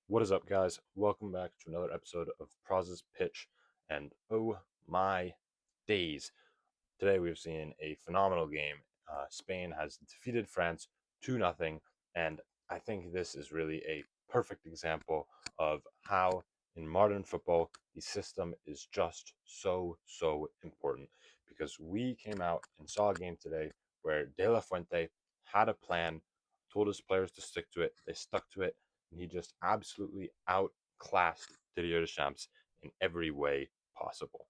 What is up, guys? Welcome back to another episode of Praz's Pitch. And oh my days, today we've seen a phenomenal game. Spain has defeated France 2-0, and I think this is really a perfect example of how in modern football the system is just so important. Because we came out and saw a game today where De La Fuente had a plan, told his players to stick to it, they stuck to it, and he just absolutely outclassed Didier Deschamps in every way possible.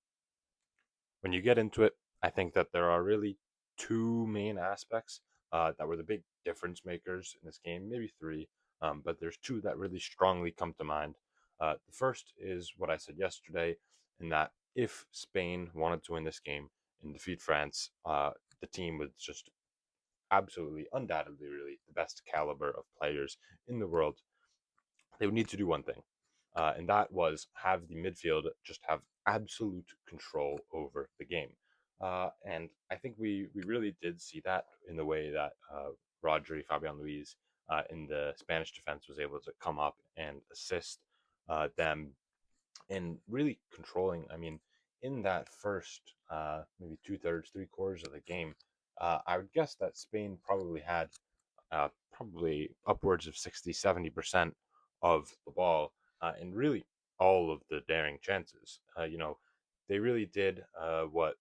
When you get into it, I think that there are really two main aspects that were the big difference makers in this game, maybe three, but there's two that really strongly come to mind. The first is what I said yesterday, in that if Spain wanted to win this game and defeat France, the team was just absolutely, undoubtedly, really the best caliber of players in the world. They would need to do one thing, and that was have the midfield just have absolute control over the game. And I think we really did see that in the way that Rodri, Fabian Luiz, in the Spanish defense was able to come up and assist them in really controlling. I mean, in that first maybe two-thirds, three-quarters of the game, I would guess that Spain probably had probably upwards of 60, 70% of the ball, and really all of the daring chances. They really did what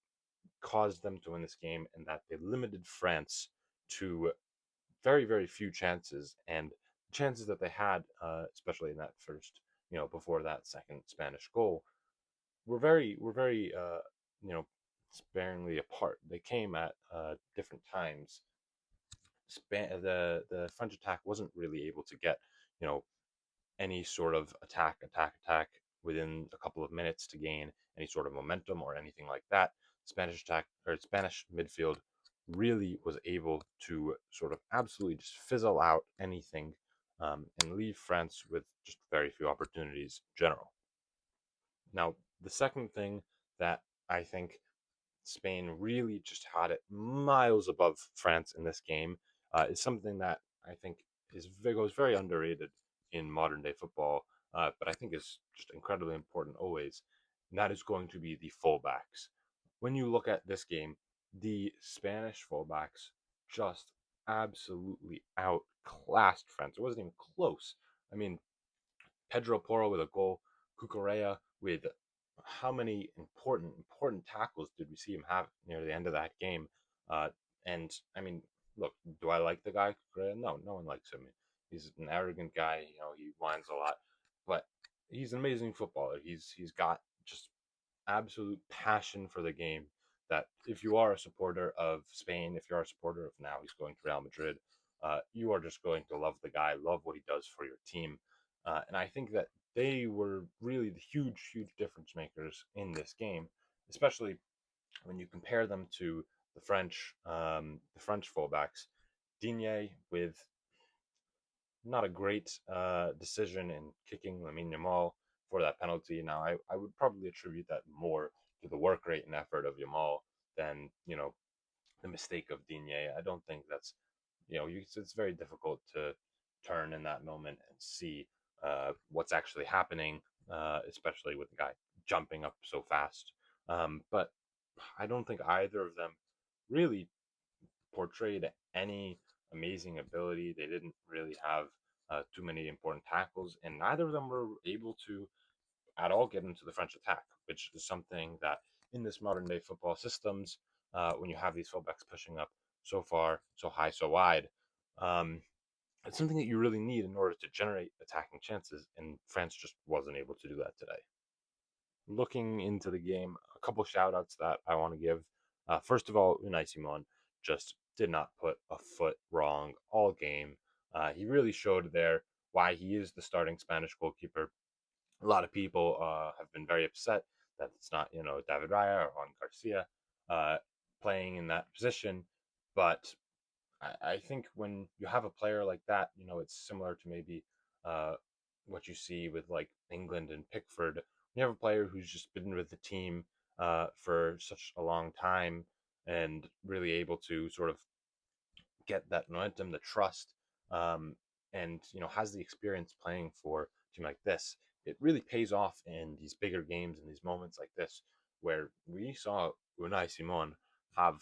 caused them to win this game, and that they limited France to very few chances, and chances that they had, especially in that first, before that second Spanish goal, were very you know sparingly apart. They came at different times. The French attack wasn't really able to get you know any sort of attack within a couple of minutes to gain any sort of momentum or anything like that. Spanish attack or Spanish midfield really was able to sort of absolutely just fizzle out anything, and leave France with just very few opportunities in general. Now, the second thing that I think Spain really just had it miles above France in this game is something that I think goes very underrated in modern day football, but I think is just incredibly important always. And that is going to be the fullbacks. When you look at this game, the Spanish fullbacks just absolutely outclassed France. It wasn't even close. I mean, Pedro Porro with a goal, Cucurella with how many important tackles did we see him have near the end of that game? And I mean, look, do I like the guy Cucurella? No, no one likes him. He's an arrogant guy. He whines a lot, but he's an amazing footballer. He's got just absolute passion for the game. That if you are a supporter of Spain, if you are a supporter of now he's going to Real Madrid, you are just going to love the guy, love what he does for your team. And I think that they were really the huge difference makers in this game, especially when you compare them to the French fullbacks. Digne with not a great decision in kicking Lamine Yamal for that penalty. Now, I would probably attribute that more to the work rate and effort of Yamal than the mistake of Digne. I don't think that's it's very difficult to turn in that moment and see what's actually happening, especially with the guy jumping up so fast. But I don't think either of them really portrayed any amazing ability. They didn't really have too many important tackles, and neither of them were able to at all get into the French attack, which is something that in this modern day football systems, when you have these fullbacks pushing up so far, so high, so wide, um, it's something that you really need in order to generate attacking chances, and France just wasn't able to do that today. Looking into the game, a couple shout outs that I want to give. First of all, Unai Simon just did not put a foot wrong all game. He really showed there why he is the starting Spanish goalkeeper. A lot of people have been very upset that it's not, David Raya or Juan Garcia uh, playing in that position. But I think when you have a player like that, it's similar to maybe uh, what you see with like England and Pickford. You have a player who's just been with the team for such a long time and really able to sort of get that momentum, the trust, um, and has the experience playing for a team like this, it really pays off in these bigger games and these moments like this where we saw Unai Simon have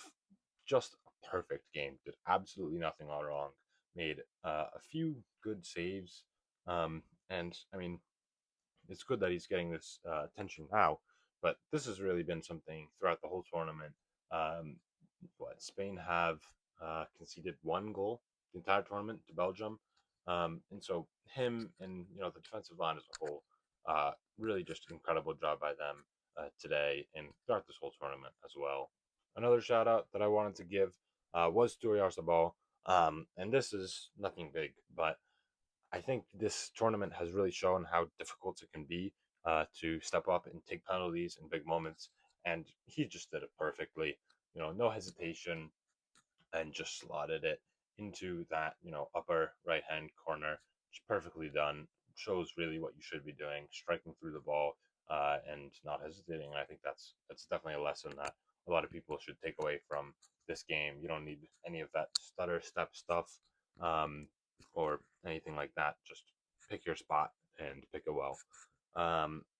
just a perfect game, did absolutely nothing all wrong, made a few good saves, and I mean it's good that he's getting this attention now, but this has really been something throughout the whole tournament. Um, Spain have conceded one goal the entire tournament to Belgium, and so him and the defensive line as a whole, really just incredible job by them today and throughout this whole tournament as well. Another shout out that I wanted to give was to Oyarzabal, and this is nothing big, but I think this tournament has really shown how difficult it can be to step up and take penalties in big moments, and he just did it perfectly. No hesitation, and just slotted it into that upper right hand corner. Just perfectly done. Shows really what you should be doing, striking through the ball and not hesitating. And I think that's definitely a lesson that a lot of people should take away from this game. You don't need any of that stutter step stuff um, or anything like that. Just pick your spot and pick it well.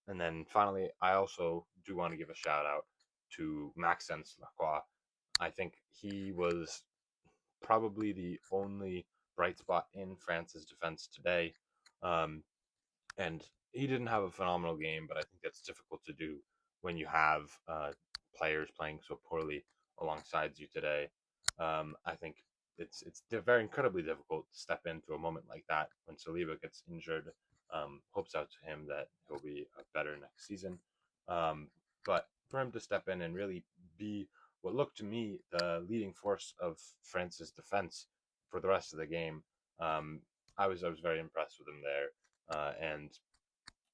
And then finally, I also do want to give a shout out to Maxence Lacroix. I think he was probably the only bright spot in France's defense today. Um, and he didn't have a phenomenal game, but I think that's difficult to do when you have players playing so poorly alongside you today. I think it's very incredibly difficult to step into a moment like that when Saliba gets injured. Hopes out to him that he'll be better next season. Um, but for him to step in and really be what looked to me the leading force of France's defense for the rest of the game, I was very impressed with him there. And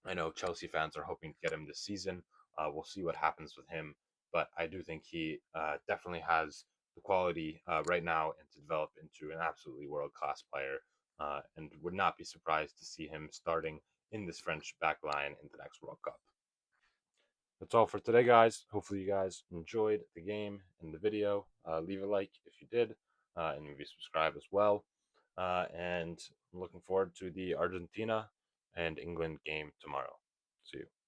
I know Chelsea fans are hoping to get him this season. We'll see what happens with him, but I do think he definitely has the quality right now and to develop into an absolutely world class player. And would not be surprised to see him starting in this French back line in the next World Cup. That's all for today, guys. Hopefully, you guys enjoyed the game and the video. Leave a like if you did, and maybe subscribe as well. And I'm looking forward to the Argentina and England game tomorrow. See you.